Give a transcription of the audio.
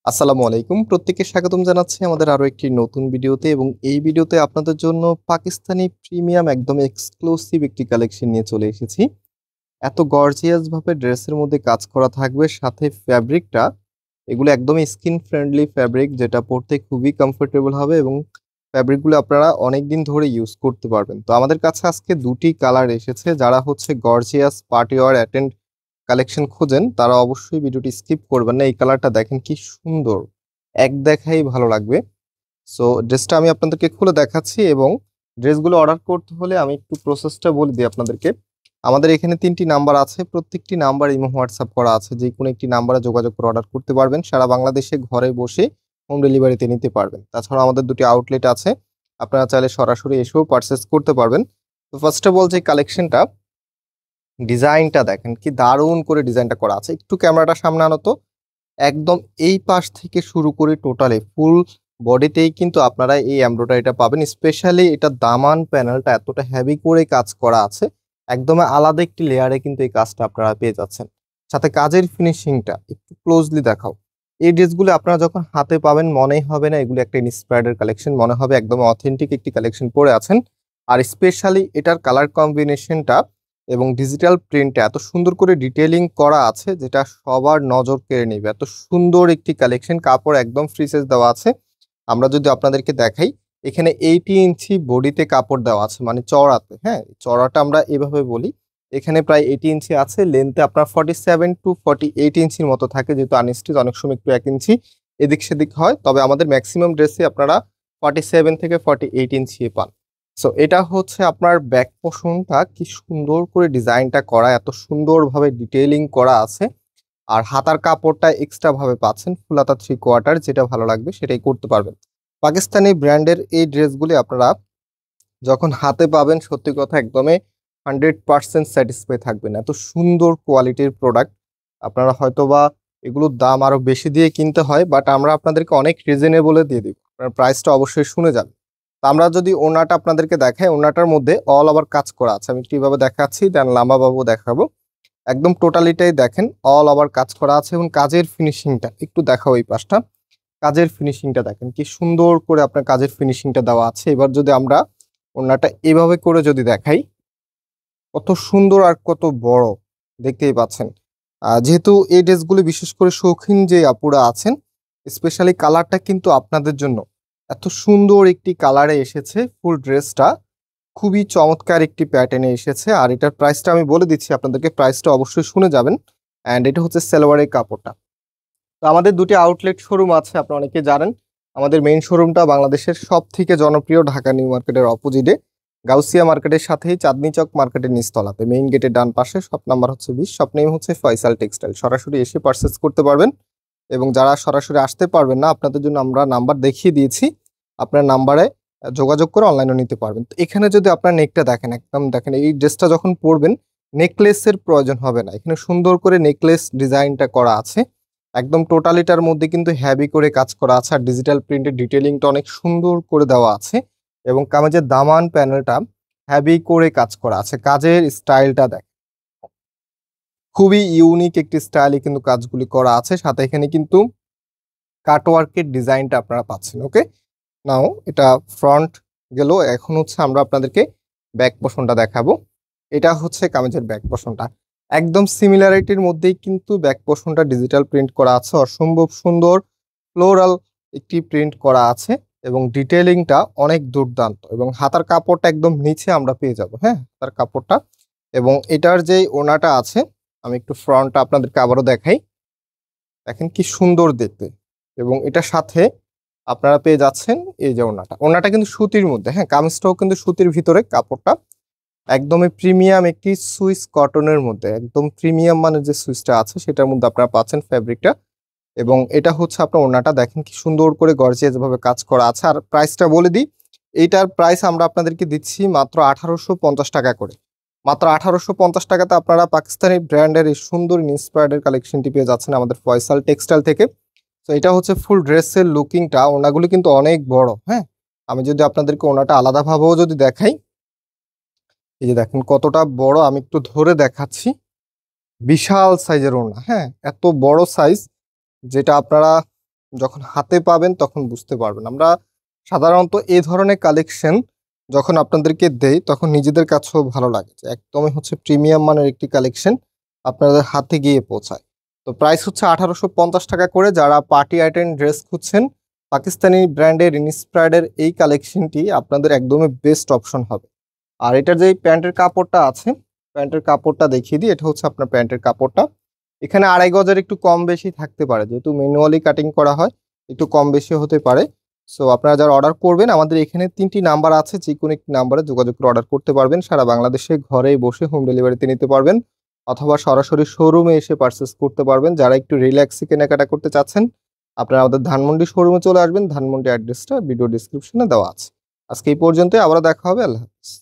আসসালামু আলাইকুম। প্রত্যেককে স্বাগতম জানাচ্ছি আমাদের আরো একটি নতুন ভিডিওতে এবং এই ভিডিওতে আপনাদের জন্য পাকিস্তানি প্রিমিয়াম একদম এক্সক্লুসিভ একটি কালেকশন নিয়ে চলে এসেছি। এত গর্জিয়াস ভাবে ড্রেসের মধ্যে কাজ করা থাকবে, সাথে ফ্যাব্রিকটা এগুলো একদমই স্কিন ফ্রেন্ডলি ফ্যাব্রিক, যেটা পরতে খুবই কমফোর্টেবল হবে এবং ফ্যাব্রিকগুলো আপনারা অনেক দিন ধরে ইউজ করতে পারবেন। তো আমাদের কাছে আজকে দুটি কালার এসেছে। যারা হচ্ছে gorgeous party wear attend collection খোঁজেন তারা অবশ্যই ভিডিওটি স্কিপ করবেন না। এই কালারটা দেখেন কি সুন্দর, এক দেখাই ভালো লাগবে। সো ড্রেসটা আমি আপনাদেরকে খুলে দেখাচ্ছি এবং ড্রেসগুলো অর্ডার করতে হলে আমি একটু প্রসেসটা বলে দিই আপনাদেরকে। আমাদের এখানে 3টি নাম্বার আছে, প্রত্যেকটি নাম্বার ইমো হোয়াটসঅ্যাপ করা আছে, যে কোনো একটি নাম্বারে যোগাযোগ করে অর্ডার করতে পারবেন। সারা বাংলাদেশে ঘরে বসে হোম ডেলিভারিতে নিতে পারবেন। তাছাড়া আমাদের দুটি আউটলেট আছে, আপনারা চাইলে সরাসরি এসেও পারচেস করতে পারবেন। তো ফার্স্ট অফ অল যে কালেকশনটা, ডিজাইনটা দেখেন কি দারুণ করে ডিজাইনটা করা আছে। একটু ক্যামেরাটা সামনে আনো তো। একদম এই পাশ থেকে শুরু করে টোটালি ফুল বডিতেই কিন্তু আপনারা এই এমব্রয়ডারিটা পাবেন। স্পেশালি এটা দামান প্যানেলটা এতটা হেভি করে কাজ করা আছে, একদম আলাদা একটি লেয়ারে কিন্তু এই কাজটা আপনারা পেয়ে যাচ্ছেন। সাথে কাজের ফিনিশিংটা একটু ক্লোজলি দেখাও। এই ড্রেসগুলো আপনারা যখন হাতে পাবেন মনেই হবে না এগুলো একটা ইন্সপায়ার্ডের কালেকশন, মনে হবে একদম অথেন্টিক একটি কালেকশন পরে আছেন। আর স্পেশালি এটার কালার কম্বিনেশনটা এবং ডিজিটাল প্রিন্টে এত সুন্দর করে ডিটেইলিং করা আছে, যেটা সবার নজর কেড়ে নেবে। এত সুন্দর একটি কালেকশন, কাপড় একদম ফ্রি সাইজ দেওয়া আছে। আমরা যদি আপনাদেরকে দেখাই, এখানে 80 ইঞ্চি বডিতে কাপড় দেওয়া আছে, মানে চওড়াতে। হ্যাঁ, চওড়াটা আমরা এভাবে বলি। এখানে প্রায় 80 ইঞ্চি আছে, লেন্থে আপনার 47 টু 48 ইঞ্চির মতো থাকে, যেহেতু আনস্টিচ অনেক সময় একটু 1 ইঞ্চি এদিক সেদিক হয়, তবে আমাদের ম্যাক্সিমাম ড্রেসে আপনারা 47 থেকে 48 ইঞ্চি পান। সো এটা হচ্ছে আপনার ব্যাক পোর্শনটা, কি সুন্দর করে ডিজাইনটা করা, এত সুন্দরভাবে ডিটেইলিং করা আছে। আর হাতার কাপড়টা এক্সট্রা ভাবে পাচ্ছেন, ফুল হাতা 3/4, যেটা ভালো লাগবে সেটাই করতে পারবেন। পাকিস্তানি ব্র্যান্ডের এই ড্রেসগুলি আপনারা যখন হাতে পাবেন সত্যি কথা একদমই 100% স্যাটিসফাই থাকবেন। এত সুন্দর কোয়ালিটির প্রোডাক্ট। আপনারা হয়তোবা এগুলোর দাম আরো বেশি দিয়ে কিনতে হয়, বাট আমরা আপনাদেরকে অনেক রিজনেবলে দিয়ে দিব। আপনার প্রাইসটা অবশ্যই শুনে যাবেন। তো আমরা যদি ওড়নাটা আপনাদেরকে দেখাই, ওড়নাটার মধ্যে অল ওভার কাজ করা আছে। আমি কিভাবে দেখাচ্ছি, দেন লাম্বা বাবু দেখাবো। একদম টোটালিটাই দেখেন অল ওভার কাজ করা আছে এবং কাজের ফিনিশিংটা একটু দেখাও। এই পাশটা কাজের ফিনিশিংটা দেখেন কি সুন্দর করে আপনার কাজের ফিনিশিংটা দেওয়া আছে। এবার যদি আমরা ওড়নাটা এভাবে করে যদি দেখাই, কত সুন্দর আর কত বড়, দেখতেই পাচ্ছেন। যেহেতু এই ড্রেসগুলি বিশেষ করে শৌখিন যে আপুরা আছেন, স্পেশালি কালারটা কিন্তু আপনাদের জন্য এত সুন্দর একটি কালারে এসেছে। ফুল ড্রেসটা খুবই চমৎকার একটি প্যাটার্নে এসেছে। আর এটার প্রাইসটা আমি বলে দিচ্ছি আপনাদেরকে, প্রাইসটা অবশ্যই শুনে যাবেন। অ্যান্ড এটা হচ্ছে সালোয়ারের কাপড়টা। তো আমাদের দুটি আউটলেট শোরুম আছে, আপনারা অনেকে জানেন। আমাদের মেইন শোরুমটা বাংলাদেশের সব থেকে জনপ্রিয় ঢাকা নিউ মার্কেটের অপোজিটে, গাউসিয়া মার্কেটের সাথেই চাঁদনি চক মার্কেটের নিচতলাতে, মেইন গেটের ডান পাশে। শপ নাম্বার হচ্ছে 20, শপ নেম হচ্ছে ফয়সাল টেক্সটাইল। সরাসরি এসে পারচেস করতে পারবেন। এবং যারা সরাসরি আসতে পারবেন না, আপনাদের জন্য আমরা নাম্বার দেখিয়ে দিয়েছি, আপনার নাম্বারে যোগাযোগ করে অনলাইনে নিতে পারবেন। তো এখানে যদি আপনার নেকটা দেখেন, একদম দেখেন এই ড্রেসটা যখন পরবেন নেকলেসের প্রয়োজন হবে না। এখানে সুন্দর করে নেকলেস ডিজাইনটা করা আছে, একদম টোটালিটার মধ্যে কিন্তু হেভি করে কাজ করা আছে। আর ডিজিটাল প্রিন্টের ডিটেলিংটা অনেক সুন্দর করে দেওয়া আছে এবং কামিজের দামান প্যানেলটা হেভি করে কাজ করা আছে। কাজের স্টাইলটা দেখ, খুবই ইউনিক একটি স্টাইলে কিন্তু কাজগুলি করা আছে। সাথে এখানে কিন্তু কাটওয়ার্কের ডিজাইনটা আপনারা পাচ্ছেন। ওকে, নাও এটা ফ্রন্ট গেল। এখন হচ্ছে আমরা আপনাদেরকে ব্যাক পোর্শনটা দেখাবো। এটা হচ্ছে কামিজের ব্যাক পোর্শনটা, একদম সিমিলারিটির মধ্যেই কিন্তু ব্যাক পোর্শনটা ডিজিটাল প্রিন্ট করা আছে। অসম্ভব সুন্দর ফ্লোরাল একটি প্রিন্ট করা আছে এবং ডিটেলিংটা অনেক দুর্দান্ত। এবং হাতার কাপড়টা একদম নিচে আমরা পেয়ে যাব। হ্যাঁ, হাতার কাপড়টা এবং এটার যে ওড়নাটা আছে, আমি একটু ফ্রন্টটা আপনাদেরকে আবারও দেখাই। দেখেন কি সুন্দর দেখতে। এবং এটার সাথে আপনারা পেয়ে যাচ্ছেন এই যে ওড়নাটা। ওড়নাটা কিন্তু সুতির মধ্যে, হ্যাঁ, কামিজটাও কিন্তু সুতির ভিতরে। কাপড়টা একদমই প্রিমিয়াম একটি সুইস কটনের মধ্যে, একদম প্রিমিয়াম মানে যে সুইসটা আছে সেটার মধ্যে আপনারা পাচ্ছেন ফ্যাব্রিকটা। এবং এটা হচ্ছে আপনার ওড়নাটা, দেখেন কি সুন্দর করে গর্জিয়াস ভাবে কাজ করা আছে। আর প্রাইসটা বলে দিই, এইটার প্রাইস আমরা আপনাদেরকে দিচ্ছি মাত্র 1850 টাকা করে। মাত্র 1850 টাকাতে আপনারা পাকিস্তানি ব্র্যান্ডের এই সুন্দর ইন্সপায়ার্ডের কালেকশনটি পেয়ে যাচ্ছেন আমাদের ফয়সাল টেক্সটাইল থেকে। তো এটা হচ্ছে ফুল ড্রেসের লুকিংটা। ওড়নাগুলো কিন্তু অনেক বড়। হ্যাঁ, আমি যদি আপনাদেরকে ওড়নাটা আলাদাভাবেও যদি দেখাই, এই যে দেখেন কতটা বড়, আমি একটু ধরে দেখাচ্ছি। বিশাল সাইজের ওড়না। হ্যাঁ, এত বড় সাইজ, যেটা আপনারা যখন হাতে পাবেন তখন বুঝতে পারবেন। আমরা সাধারণত এই ধরনের কালেকশন যখন আপনাদেরকে দেই তখন নিজেদের কাছেও ভালো লাগে যে একদমই হচ্ছে প্রিমিয়াম মানের একটি কালেকশন আপনাদের হাতে গিয়ে পৌঁছায়। তো প্রাইস হচ্ছে 1850 টাকা করে। যারা পার্টি আইটেম ড্রেস খুঁজছেন, পাকিস্তানি ব্র্যান্ডের ইন্সপায়ার্ডের এই কালেকশনটি আপনাদের একদমই বেস্ট অপশন হবে। আর এটার যে প্যান্টের কাপড়টা আছে, প্যান্টের কাপড়টা দেখিয়ে দিই। এটা হচ্ছে আপনার প্যান্টের কাপড়টা। এখানে 2.5 গজের একটু কম বেশি থাকতে পারে, যেহেতু ম্যানুয়ালি কাটিং করা হয় একটু কম বেশি হতে পারে। সো আপনারা যারা অর্ডার করবেন, আমাদের এখানে 3টি নাম্বার আছে, যে কোনো একটি নাম্বারে যোগাযোগ করে অর্ডার করতে পারবেন। সারা বাংলাদেশে ঘরে বসে হোম ডেলিভারিতে নিতে পারবেন, অথবা সরাসরি শোরুমে এসে পারচেস করতে পারবেন। যারা একটু রিল্যাক্সে কেনাকাটা করতে চাচ্ছেন, আপনারা আমাদের ধানমন্ডি শোরুমে চলে আসবেন। ধানমন্ডি অ্যাড্রেসটা ভিডিও ডিসক্রিপশনে দেওয়া আছে। আজকে এই পর্যন্তই, আবারও দেখা হবে। আল্লাহ হাফেজ।